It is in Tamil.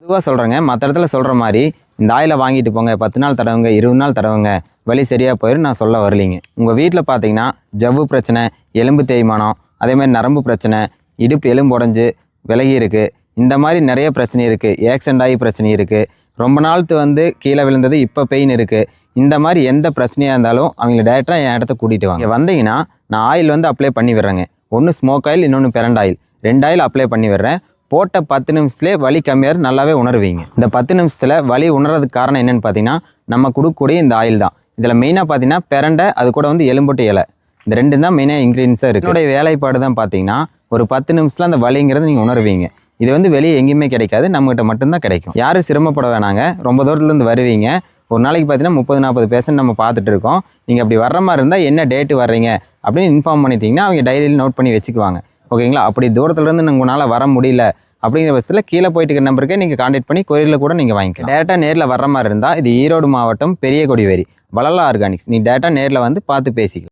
பொதுவாக சொல்கிறேங்க, மற்ற இடத்துல சொல்கிற மாதிரி இந்த ஆயிலை வாங்கிட்டு போங்க, 10 நாள் தடவுங்க, 20 நாள் தடவுங்க, வலி சரியாக போயிடும் நான் சொல்ல வரலைங்க. உங்கள் வீட்டில் பார்த்தீங்கன்னா ஜவ்வு பிரச்சனை, எலும்பு தேய்மானம், அதேமாதிரி நரம்பு பிரச்சனை, இடுப்பு எலும்பு உடஞ்சி விலகி இருக்குது, இந்த மாதிரி நிறைய பிரச்சனை இருக்குது, ஆக்சிடென்ட் ஆகி பிரச்சனை இருக்குது, ரொம்ப நாளுக்கு கீழே விழுந்தது இப்போ பெயின் இருக்குது. இந்த மாதிரி எந்த பிரச்சனையாக இருந்தாலும் அவங்கள டேரெக்டாக என் இடத்த கூட்டிகிட்டு வாங்க. வந்தீங்கன்னா நான் ஆயில் அப்ளை பண்ணி விடுறேங்க. ஒன்று ஸ்மோக் ஆயில், இன்னொன்று பெரண்ட் ஆயில், 2 ஆயில் அப்ளை பண்ணி விடுறேன். போட்ட 10 நிமிஷத்துலேயே வலி கம்மியாக நல்லாவே உணர்வீங்க. இந்த 10 நிமிஷத்தில் வலி உணர்றதுக்கு காரணம் என்னென்னு பார்த்தீங்கன்னா நம்ம கொடுக்கக்கூடிய இந்த ஆயில் தான். இதில் மெயினாக பார்த்தீங்கன்னா பெரண்டை, அது கூட எலும்பொட்டு இலை, இந்த 2 தான் மெயினாக இன்க்ரீடியன்ஸாக இருக்குது. என்னுடைய வேலைப்பாடு தான் பார்த்தீங்கன்னா ஒரு 10 நிமிஷத்தில் அந்த வலிங்கிறது நீங்கள் உணர்வீங்க. இது வெளியே எங்கேயுமே கிடைக்காது, நம்மகிட்ட மட்டும்தான் கிடைக்கும். யாரும் சிரமப்பட வேணாங்க. ரொம்ப தூரத்துலேருந்து வருவீங்க. ஒரு நாளைக்கு பார்த்தீங்கன்னா 30-40 பேஷண்ட் நம்ம பார்த்துட்டு இருக்கோம். நீங்கள் அப்படி வர்ற மாதிரி இருந்தால் என்ன டேட்டு வர்றீங்க அப்படின்னு இன்ஃபார்ம் பண்ணிட்டீங்கன்னா அவங்க டைரியில் நோட் பண்ணி வச்சுக்குவாங்க. ஓகேங்களா? அப்படி தூரத்துலேருந்து உங்களால் வர முடியல அப்படிங்கிற பட்சத்தில் கீழே போயிட்டு இருக்கிற நம்பருக்கே நீங்கள் கான்டாக்ட் பண்ணி கொரியரில் கூட நீங்கள் வாங்கிக்கலாம். டேரெக்டாக நேரில் வர்ற மாதிரி இருந்தால் இது ஈரோடு மாவட்டம் பெரிய கொடிவேரி வளலா ஆர்கானிக்ஸ். நீ டேரெக்டாக நேரில் பார்த்து பேசிக்கலாம்.